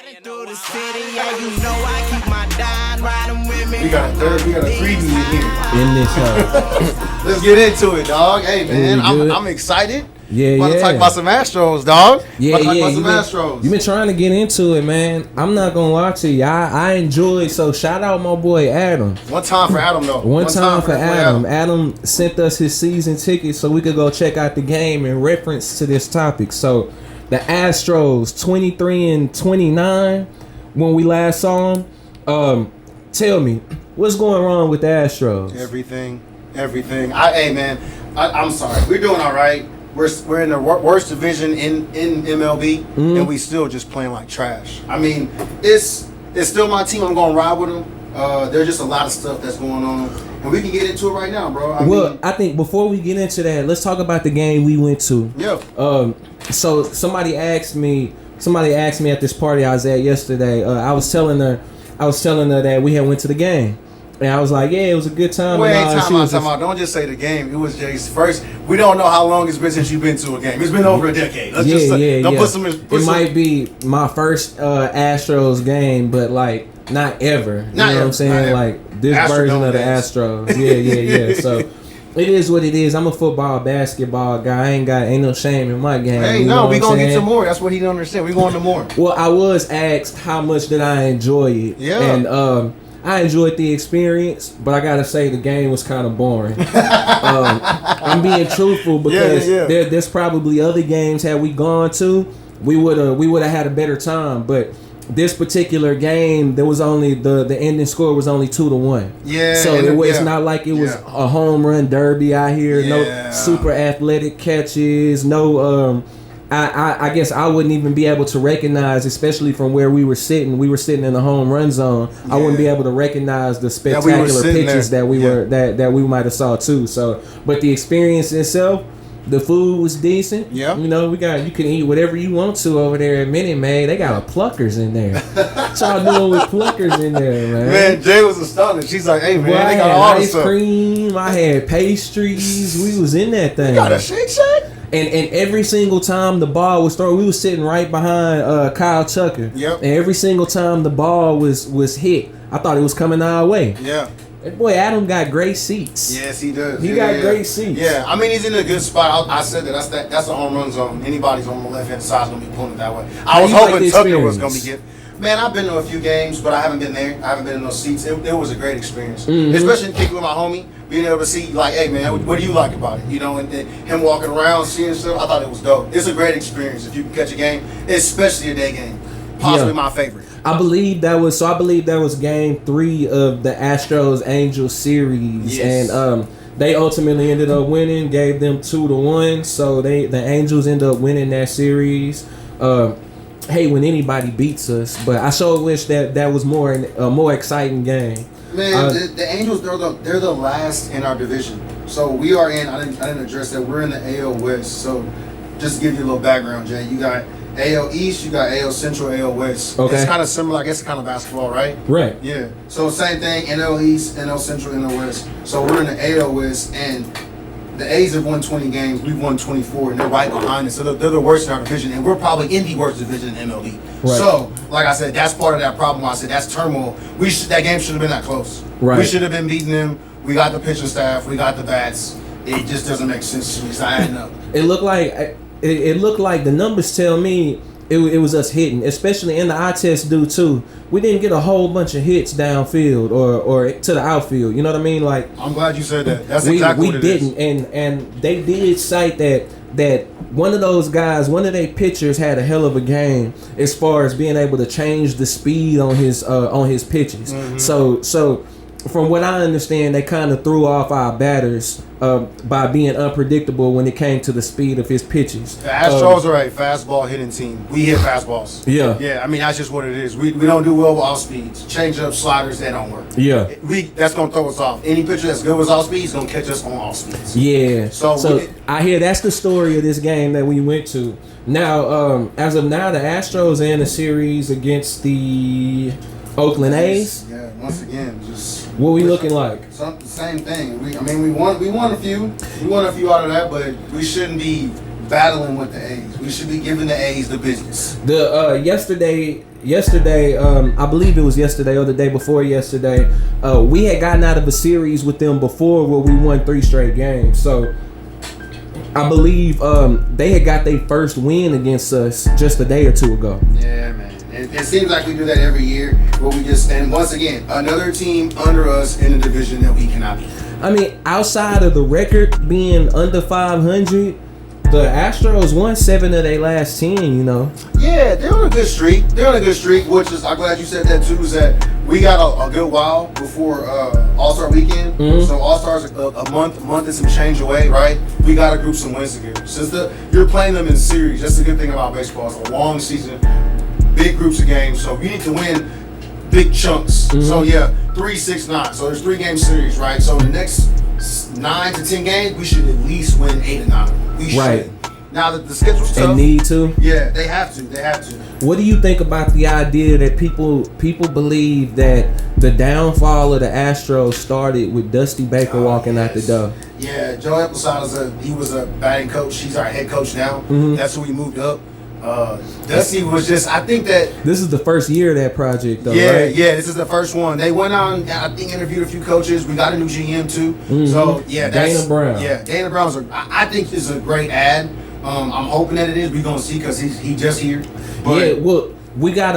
Through the city, yeah, you know I keep my dime riding with me. We got a preview in here. In this house. Let's get into it, dog. Hey, man, I'm excited. Yeah, about to talk about some Astros, dog. Yeah, Astros. You've been trying to get into it, man. I'm not gonna lie to you. I enjoyed. So shout out my boy Adam. One time for Adam, though. One time for Adam. Adam sent us his season ticket so we could go check out the game in reference to this topic. So the Astros, 23-29, when we last saw them. Tell me, what's going wrong with the Astros? Everything. Hey, man, I'm sorry. We're doing all right. We're in the worst division in MLB, and we still just playing like trash. I mean, it's still my team. I'm going to ride with them. There's just a lot of stuff that's going on, and we can get into it right now, bro. I think before we get into that, let's talk about the game we went to. Yeah. So somebody asked me at this party I was at yesterday. I was telling her that we had went to the game. And I was like, yeah, it was a good time. Don't just say the game. It was Jay's first. We don't know how long it's been since you've been to a game. It's been over a decade. It might be my first Astros game, but like not ever. You know what I'm saying? Like this version of the Astros. Yeah. So it is what it is. I'm a football, basketball guy. ain't no shame in my game. Hey, no, we gonna get to more. That's what he don't understand. We going to more. Well, I was asked how much did I enjoy it. Yeah. And I enjoyed the experience, but I gotta say the game was kind of boring. I'm being truthful because there's probably other games had we gone to, we would have had a better time. But this particular game, there was only the ending score was only 2-1. Yeah. So it's not like it was a home run derby out here. Yeah. No super athletic catches. No. I guess I wouldn't even be able to recognize, especially from where we were sitting. We were sitting in the home run zone. I wouldn't be able to recognize the spectacular pitches that we might have saw too. So, but the experience itself, the food was decent. Yeah. You know, you can eat whatever you want to over there at Minute Maid. They got a Pluckers in there. What y'all doing with Pluckers in there, man? Man, Jay was astonished. She's like, hey, man, well, they got all ice cream. I had pastries. We was in that thing. You got a Shake Shack? And every single time the ball was thrown, we was sitting right behind Kyle Tucker. Yep. And every single time the ball was hit, I thought it was coming our way. Yeah. That boy Adam got great seats. Yes, he does. He got great seats. Yeah, I mean he's in a good spot. I said that's a home run zone. Anybody's on the left hand side is gonna be pulling it that way. I was hoping Tucker was gonna be good. Man, I've been to a few games, but I haven't been there. I haven't been in those seats. It was a great experience, especially kicking with my homie, being able to see like, hey man, what do you like about it? You know, and then him walking around, seeing stuff. I thought it was dope. It's a great experience if you can catch a game, especially a day game. Possibly my favorite. I believe that was game 3 of the Astros Angels series, and they ultimately ended up winning, gave them 2-1. So the Angels ended up winning that series. Hate when anybody beats us, but I sure wish that was a more exciting game. Man, the Angels, they're the last in our division. So we are in. I didn't address that. We're in the AL West. So just to give you a little background, Jay, you got AL East, you got AL Central, AL West. Okay. It's kind of similar. I guess it's kind of basketball, right? Right. Yeah. So same thing. NL East, NL Central, NL West. So we're in the AL West, and the A's have won 20 games. We've won 24, and they're right behind us. So they're the worst in our division, and we're probably in the worst division in MLB. Right. So, like I said, that's part of that problem. I said that's turmoil. That game should have been that close. Right. We should have been beating them. We got the pitching staff. We got the bats. It just doesn't make sense to me. So I adding up. It looked like the numbers tell me it was us hitting, especially in the eye test do too. We didn't get a whole bunch of hits downfield or to the outfield. You know what I mean? Like, I'm glad you said that. That's exactly what it is. We didn't, and they did cite that one of those guys, one of their pitchers had a hell of a game as far as being able to change the speed on his pitches. Mm-hmm. So from what I understand, they kind of threw off our batters by being unpredictable when it came to the speed of his pitches. The Astros are a fastball hitting team. We hit fastballs. Yeah. Yeah, I mean, that's just what it is. We don't do well with off speeds. Change up sliders, they don't work. Yeah. That's going to throw us off. Any pitcher that's good with off speed is going to catch us on off speeds. Yeah. So I hear that's the story of this game that we went to. Now, as of now, the Astros are in a series against the Oakland A's. Yeah, once again, just what we looking like? Same thing. We won a few. We won a few out of that, but we shouldn't be battling with the A's. We should be giving the A's the business. The yesterday, I believe it was yesterday or the day before yesterday, we had gotten out of a series with them before where we won 3 straight games. So I believe they had got their first win against us just a day or two ago. Yeah, man. It seems like we do that every year, where we just, and once again, another team under us in a division that we cannot beat. I mean, outside of the record being under 500, the Astros won 7 of their last 10, you know. Yeah, they're on a good streak. Which is, I'm glad you said that too, is that we got a good while before All-Star weekend. Mm-hmm. So All-Stars a month and some change away, right? We got to group some wins together. Since you're playing them in series, that's the good thing about baseball. It's a long season, big groups of games, so you need to win big chunks. Mm-hmm. So yeah, 3, 6, 9. So there's 3-game series, right? So the next 9 to 10 games, we should at least win 8 or 9. We should. Right. Now that the schedule's tough, they need to. Yeah, they have to. What do you think about the idea that people believe that the downfall of the Astros started with Dusty Baker walking out the door? Yeah, Joe Eppleside he was a batting coach. He's our head coach now. Mm-hmm. That's who we moved up. Dusty was just, I think that this is the first year of that project, though. Yeah, right? Yeah, this is the first one. They went on, I think, interviewed a few coaches. We got a new GM too. Mm-hmm. So yeah, Dana Brown. Yeah, Dana Brown's I think is a great ad. I'm hoping that it is. We're gonna see because he just here. But yeah, well, we got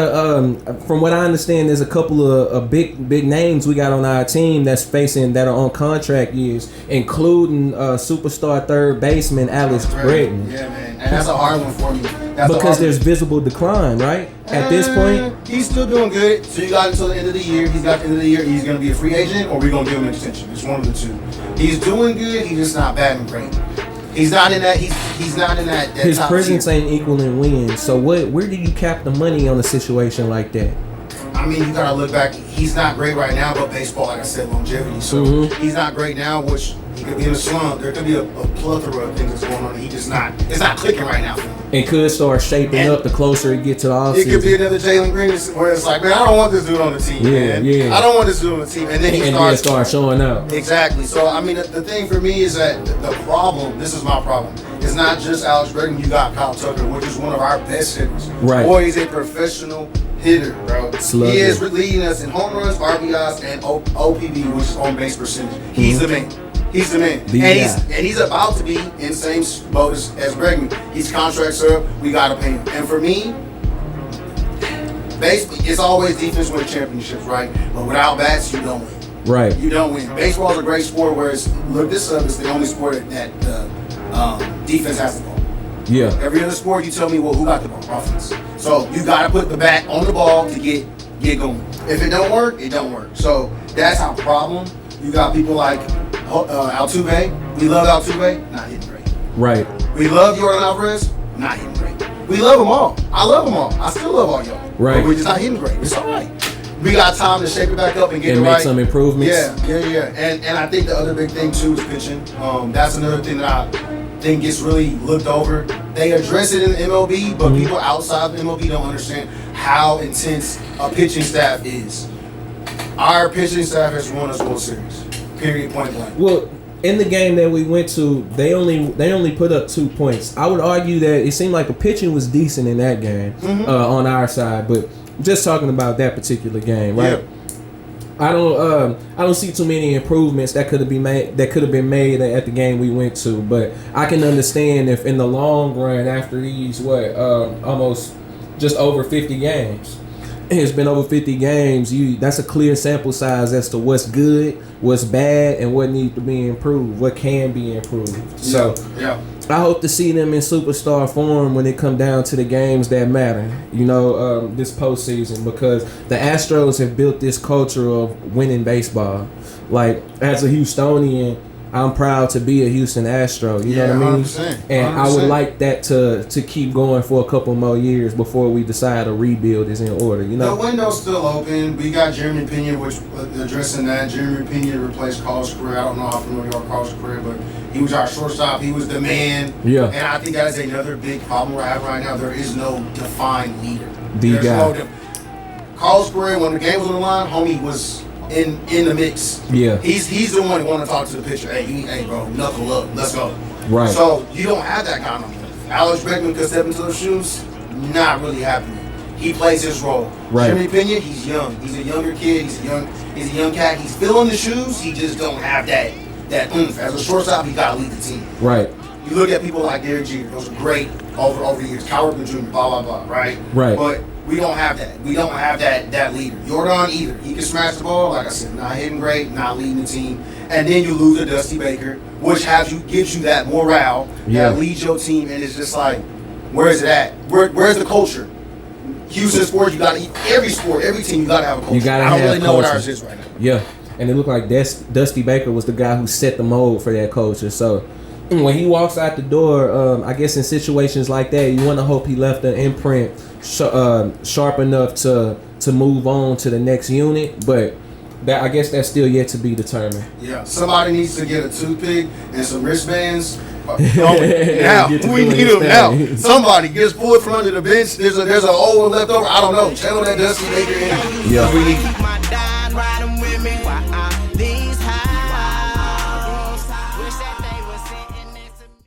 from what I understand, there's a couple of big names we got on our team that are on contract years, including superstar third baseman Alex Bregman. Yeah, man, and that's a hard one for me. Because there's visible decline, right? At this point, he's still doing good. So you got until the end of the year. He's got the end of the year. He's gonna be a free agent, or we're gonna give him an extension. It's one of the two. He's doing good. He's just not batting great. He's not in that. He's not in that. His presence ain't equaling wins. So where do you cap the money on a situation like that? I mean, you gotta look back. He's not great right now, but baseball, like I said, longevity. So he's not great now, which he could be in a slump. There could be a plethora of things that's going on. He just not. It's not clicking right now for him. And could start shaping up the closer it gets to the offseason. It could be another Jalen Green where it's like, man, I don't want this dude on the team, man. Yeah. I don't want this dude on the team. And then he starts showing up. Exactly. So, I mean, the thing for me is that the problem, this is my problem, it's not just Alex Bregman. You got Kyle Tucker, which is one of our best hitters. Right. Boy, he's a professional hitter, bro. Slugger. He is leading us in home runs, RBIs, and OPB, which is on base percentage. He's the man. He's the man. And he's about to be in the same boat as Bregman. His contract's up. We got to pay him. And for me, basically, it's always defense wins championships, right? But without bats, you don't win. Right. You don't win. Baseball is a great sport where look this up, it's the only sport that defense has the ball. Yeah. Every other sport, you tell me, well, who got the ball? Offense. So you got to put the bat on the ball to get going. If it don't work, it don't work. So that's our problem. You got people like Altuve. We love Altuve. Not hitting great. Right. We love Jordan Alvarez. Not hitting great. We love them all. I love them all. I still love all y'all. Right. But we're just not hitting great. It's all right. We got time to shape it back up and get it right. And make some improvements. Yeah. And I think the other big thing too is pitching. That's another thing that I think gets really looked over. They address it in the MLB, but people outside the MLB don't understand how intense a pitching staff is. Our pitching staff has won us World Series. Period. Point blank. Well, in the game that we went to, they only put up 2 points. I would argue that it seemed like the pitching was decent in that game on our side, but just talking about that particular game, right? Yeah. I don't see too many improvements that could have been made at the game we went to, but I can understand if in the long run after these almost just over 50 games. It's been over 50 games. That's a clear sample size as to what's good, what's bad, and what needs to be improved, what can be improved. So I hope to see them in superstar form when it come down to the games that matter, this postseason, because the Astros have built this culture of winning baseball. Like, as a Houstonian, I'm proud to be a Houston Astro. You know what I mean? 100%. And I would like that to keep going for a couple more years before we decide a rebuild is in order. The window's still open. We got Jeremy Pena, which addressing that. Jeremy Pena replaced Carlos Correa. I don't know how familiar you are with Carlos Correa, but he was our shortstop. He was the man. Yeah. And I think that is another big problem we're having right now. There is no defined leader. Carlos Correa, when the game was on the line, homie was in the mix. Yeah. He's the one who want to talk to the pitcher. Hey, bro, knuckle up. Let's go. Right. So you don't have that kind of Alex Bregman could step into those shoes, not really happening. He plays his role. Right. Jimmy Pena, he's young. He's a younger kid. He's a young cat. He's filling the shoes. He just don't have that oomph. As a shortstop, he gotta lead the team. Right. You look at people like Derek Jeter. Those are great over the years. Cal Ripken Jr. Blah blah blah. Right. Right. But we don't have that. We don't have that leader. Jordan either. He can smash the ball. Like I said, not hitting great, not leading the team. And then you lose to Dusty Baker, which gives you that morale that leads your team. And it's just like, where is it at? Where's the culture? Houston sports, you got every sport, every team, you got to have a culture. You gotta I don't have really know what culture. ours is right now. Yeah, and it looked like Dusty Baker was the guy who set the mold for that culture. So when he walks out the door, I guess in situations like that, you want to hope he left an imprint sharp enough to move on to the next unit. But that, I guess that's still yet to be determined. Yeah, somebody needs to get a toothpick and some wristbands. Now we need them now. Somebody gets pulled from under the bench. There's an old one left over. I don't know. Channel that Dusty Baker in. Yeah. We need.